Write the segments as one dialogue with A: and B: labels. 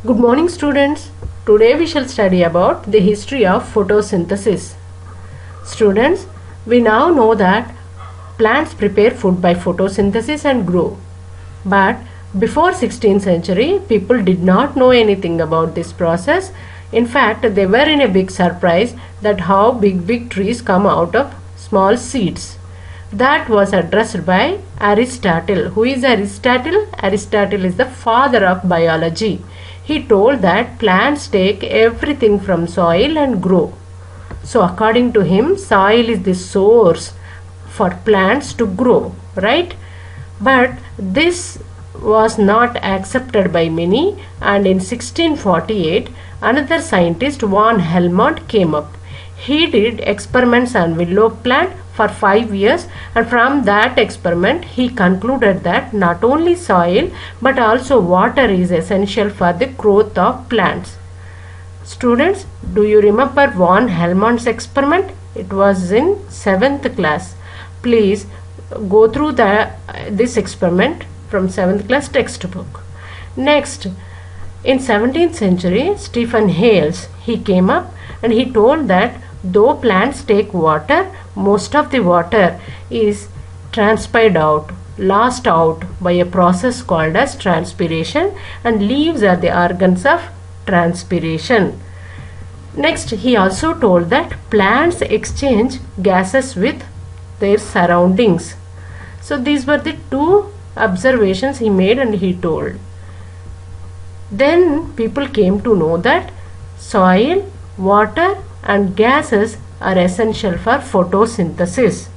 A: Good morning, students. Today we shall study about the history of photosynthesis. Students, we now know that plants prepare food by photosynthesis and grow. But before 16th century, people did not know anything about this process. In fact, they were in a big surprise that how big trees come out of small seeds. That was addressed by Aristotle. Who is Aristotle? Aristotle is the father of biology. He told that plants take everything from soil and grow. So according to him, soil is the source for plants to grow, right? But this was not accepted by many, and in 1648 another scientist, von Helmont, came up. He did experiments on willow plant for 5 years, and from that experiment he concluded that not only soil but also water is essential for the growth of plants. Students, do you remember von Helmont's experiment? It was in 7th class. Please go through this experiment from 7th class textbook. Next, in 17th century, Stephen Hales, he came up and he told that though plants take water, most of the water is transpired out, lost out by a process called as transpiration, and leaves are the organs of transpiration. Next, he also told that plants exchange gases with their surroundings. So these were the two observations he made and he told. Then people came to know that soil, water and gases are essential for photosynthesis.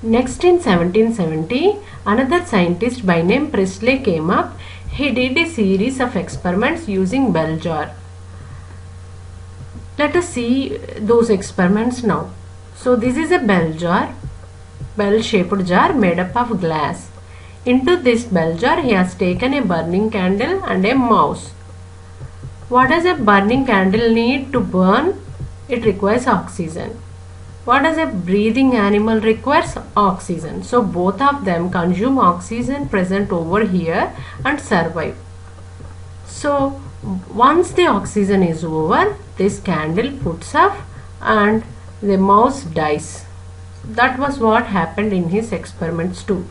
A: Next, in 1770, another scientist by name Priestley came up. He did a series of experiments using bell jar. Let us see those experiments now. So this is a bell jar, bell-shaped jar made up of glass. Into this bell jar he has taken a burning candle and a mouse. What does a burning candle need to burn? It requires oxygen. What does a breathing animal requires? Oxygen. So both of them consume oxygen present over here and survive. So once the oxygen is over, this candle puts off and the mouse dies. That was what happened in his experiments too.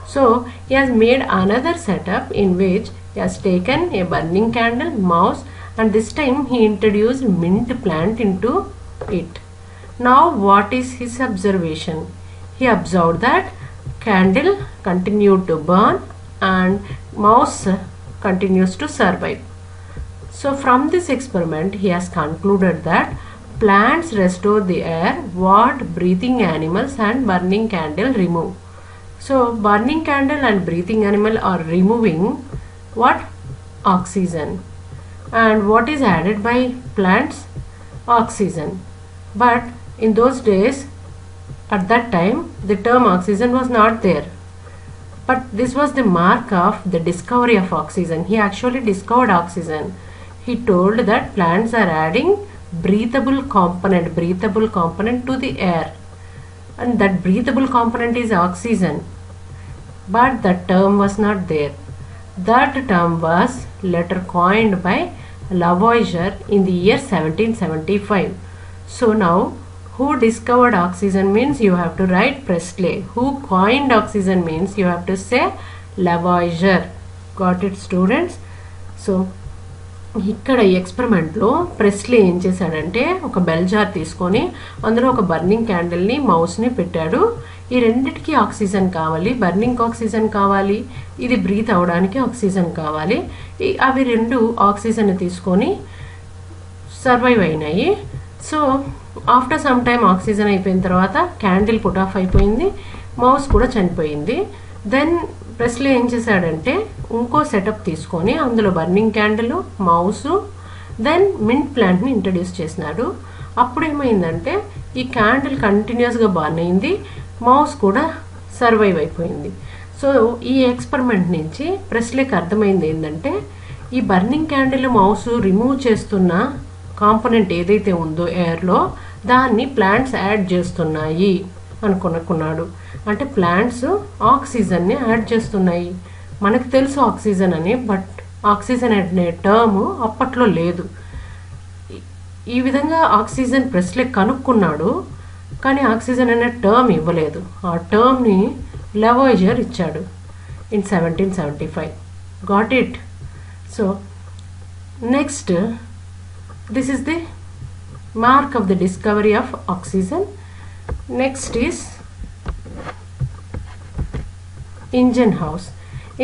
A: So he has made another setup in which he has taken a burning candle, mouse, and this time he introduced mint plant into it. Now what is his observation? He observed that candle continued to burn and mouse continues to survive. So from this experiment he has concluded that plants restore the air what breathing animals and burning candle remove. So burning candle and breathing animal are removing what? Oxygen. And what is added by plants? Oxygen. But in those days, at that time, the term oxygen was not there. But this was the mark of the discovery of oxygen. He actually discovered oxygen. He told that plants are adding breathable component to the air. And that breathable component is oxygen. But that term was not there. That term was later coined by Lavoisier in the year 1775. So now, who discovered oxygen means you have to write Priestley. Who coined oxygen means you have to say Lavoisier. Got it, students? So ఇక్కడ ఈ ఎక్స్పెరిమెంట్లో Presley ఏం చేశాడంటే ఒక bell jar తీసుకొని అందులో ఒక burning క్యాండిల్ని మౌస్ని పెట్టాడు. ఈ రెండిటికి ఆక్సిజన్ కావాలి, బర్నింగ్ ఆక్సిజన్ కావాలి, ఇది బ్రీత్ అవడానికి ఆక్సిజన్ కావాలి. అవి రెండు ఆక్సిజన్ తీసుకొని సర్వైవ్ అయినాయి. So after some time oxygen అయిపోయిన తర్వాత క్యాండిల్ పుట్ ఆఫ్ అయిపోయింది, మౌస్ కూడా చనిపోయింది. దెన్ ప్రెస్లీ ఏం చేశాడంటే ఇంకో సెటప్ తీసుకొని అందులో burning candle, mouse, then mint ప్లాంట్ని ఇంట్రడ్యూస్ చేసినాడు. అప్పుడు ఏమైందంటే ఈ క్యాండిల్ కంటిన్యూస్గా బర్న్ అయింది, మౌస్ కూడా సర్వైవ్ అయిపోయింది. సో ఈ ఎక్స్పెరిమెంట్ నుంచి ప్రెస్లీకి అర్థమైంది ఏంటంటే ఈ బర్నింగ్ క్యాండిల్, మౌస్ రిమూవ్ చేస్తున్న కాంపోనెంట్ ఏదైతే ఉందో ఎయిర్లో దాన్ని ప్లాంట్స్ యాడ్ చేస్తున్నాయి అనుకున్నాడు. అంటే ప్లాంట్స్ ఆక్సిజన్ని యాడ్ చేస్తున్నాయి. మనకు తెలుసు ఆక్సిజన్ అని, బట్ ఆక్సిజన్ అనే టర్మ్ అప్పట్లో లేదు. ఈ విధంగా ఆక్సిజన్ ప్రెస్లే కనుక్కున్నాడు, కానీ ఆక్సిజన్ అనే టర్మ్ ఇవ్వలేదు. ఆ టర్మ్ని లెవాయిజర్ ఇచ్చాడు in 1775. Got it? So next, this is the mark of the discovery of oxygen. Next is Ingenhousz.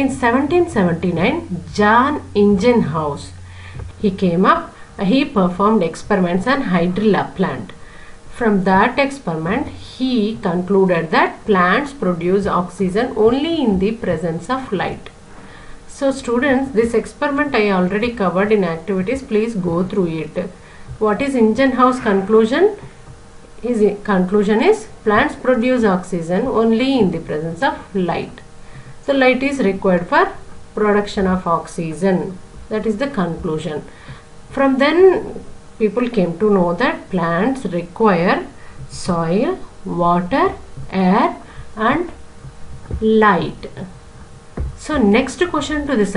A: In 1779, John Ingenhousz, he performed experiments on hydrilla plant. From that experiment, he concluded that plants produce oxygen only in the presence of light. So students, this experiment I already covered in activities. Please go through it. What is Ingenhousz conclusion? His conclusion is plants produce oxygen only in the presence of light. So light is required for production of oxygen. That is the conclusion. From then people came to know that plants require soil, water, air and light. So next question to the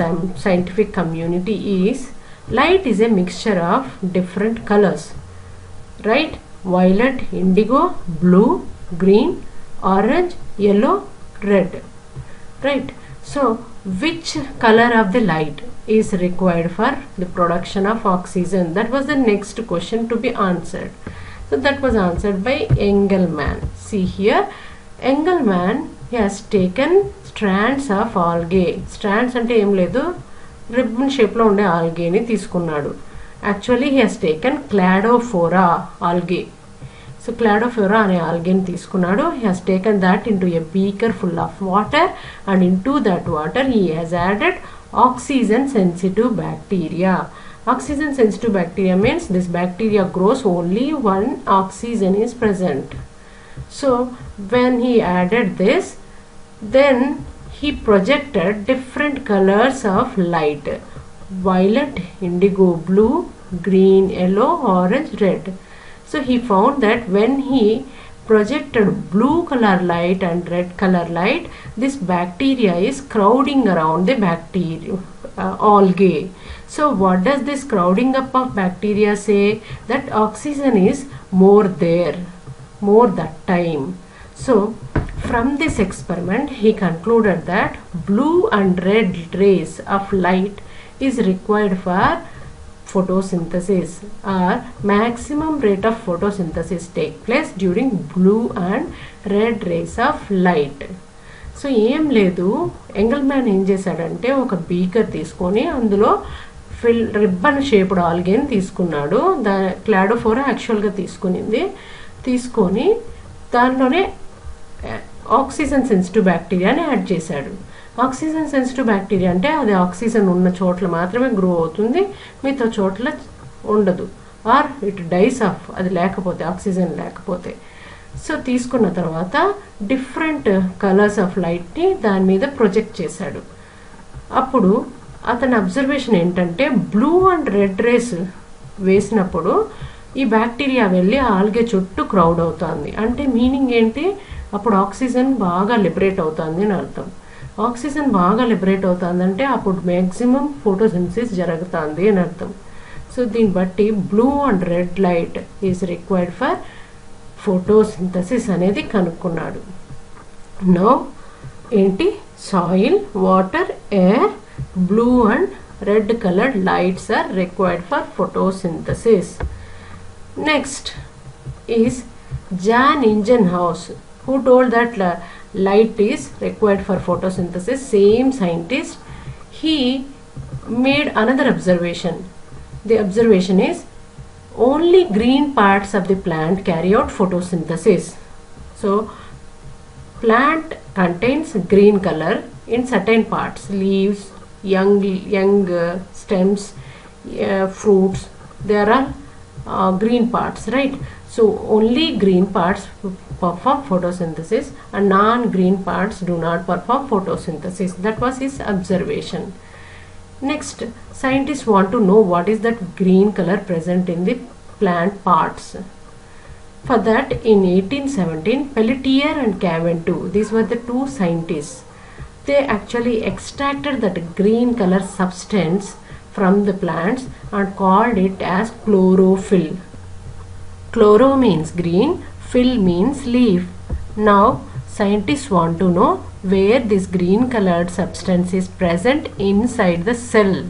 A: scientific community is, light is a mixture of different colors, right? Violet, indigo, blue, green, orange, yellow, red, right? So which color of the light is required for the production of oxygen? That was the next question to be answered. So that was answered by Engelmann. See here, Engelmann has taken strands of algae. Strands ante em ledu, ribbon shape lo unde algae ni తీసుకున్నాడు. Actually he has taken Cladophora algae. So Cladophora అనే algae ని తీసుకున్నాడు. He has taken that into a beaker full of water, and into that water he has added oxygen sensitive bacteria. Oxygen sensitive bacteria means this bacteria grows only when oxygen is present. So when he added this, then he projected different colors of light: violet, indigo, blue, green, yellow, orange, red. So he found that when he projected blue color light and red color light, this bacteria is crowding around the bacteria algae. So what does this crowding up of bacteria say? That oxygen is more there, more that time. So from this experiment he concluded that blue and red rays of light is required for photosynthesis, or maximum rate of photosynthesis take place during blue and red rays of light. So ఏం లేదు, ఎంగల్మ్యాన్ ఏం చేశాడంటే ఒక beaker తీసుకొని అందులో ribbon shaped ఆల్గేని తీసుకున్నాడు. Cladophora యాక్చువల్గా తీసుకొని దానిలోనే ఆక్సిజన్ సెన్సిటివ్ బ్యాక్టీరియాని యాడ్ చేశాడు. ఆక్సిజన్ సెన్సిటివ్ బ్యాక్టీరియా అంటే అది ఆక్సిజన్ ఉన్న చోట్ల మాత్రమే గ్రో అవుతుంది, మిగతా చోట్ల ఉండదు, ఆర్ ఇట్ డైస్ ఆఫ్, అది లేకపోతే, ఆక్సిజన్ లేకపోతే. సో తీసుకున్న తర్వాత డిఫరెంట్ కలర్స్ ఆఫ్ లైట్ని దాని మీద ప్రొజెక్ట్ చేశాడు. అప్పుడు అతని అబ్జర్వేషన్ ఏంటంటే బ్లూ అండ్ రెడ్ రేస్ వేసినప్పుడు ఈ బ్యాక్టీరియా వెళ్ళి ఆల్గే చుట్టూ క్రౌడ్ అవుతుంది. అంటే మీనింగ్ ఏంటి? అప్పుడు ఆక్సిజన్ బాగా లిబరేట్ అవుతుంది అని అర్థం. ఆక్సిజన్ బాగా లిబరేట్ అవుతుందంటే అప్పుడు మ్యాక్సిమం ఫోటోసింథసిస్ జరుగుతుంది అని అర్థం. సో దీన్ని బట్టి blue and red light is required for photosynthesis అనేది కనుక్కున్నాడు. నౌ ఏంటి? Soil, water, air, blue and red coloured lights are required for photosynthesis. Next is Jan Ingenhousz, who told that light is required for photosynthesis. Same scientist, he made another observation. The observation is only green parts of the plant carry out photosynthesis. So plant contains green color in certain parts, leaves, young stems, fruits, there are green parts, right? So only green parts perform photosynthesis and non-green parts do not perform photosynthesis. That was his observation. Next, scientists want to know what is that green color present in the plant parts. For that, in 1817, Pelletier and Cavendish, these were the two scientists, they actually extracted that green color substance from the plants and called it as chlorophyll. Chloro means green, phyll means leaf. Now scientists want to know where this green colored substance is present inside the cell.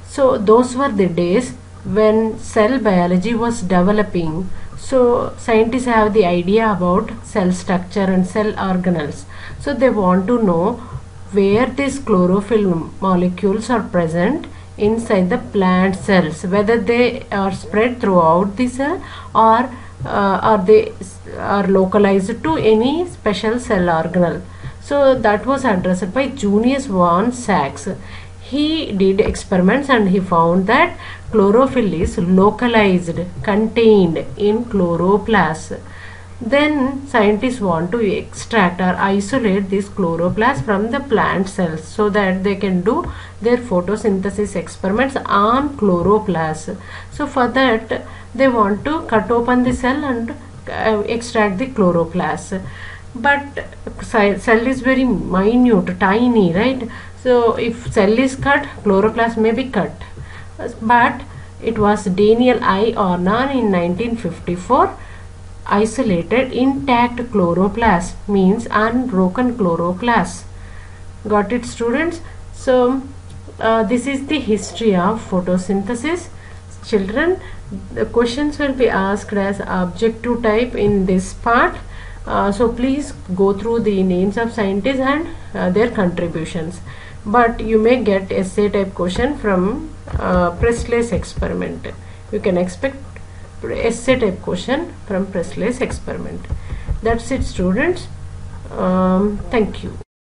A: So those were the days when cell biology was developing. So scientists have the idea about cell structure and cell organelles. So they want to know where these chlorophyll molecules are present inside the plant cells, whether they are spread throughout the cell or they are localized to any special cell organelle. So that was addressed by Junius von Sachs. He did experiments and he found that chlorophyll is localized, contained in chloroplast. Then scientists want to extract or isolate this chloroplast from the plant cells so that they can do their photosynthesis experiments on chloroplast. So for that they want to cut open the cell and extract the chloroplast. But cell is very minute, tiny, right? So if cell is cut, chloroplast may be cut. But it was Daniel I. Ornan in 1954 isolated intact chloroplast, means unbroken chloroplast. Got it, students? So this is the history of photosynthesis. Children, the questions will be asked as objective type in this part. So please go through the names of scientists and their contributions. But you may get essay type question from Presley's experiment. You can expect essay type question from Presley's experiment. That's it, students. Thank you.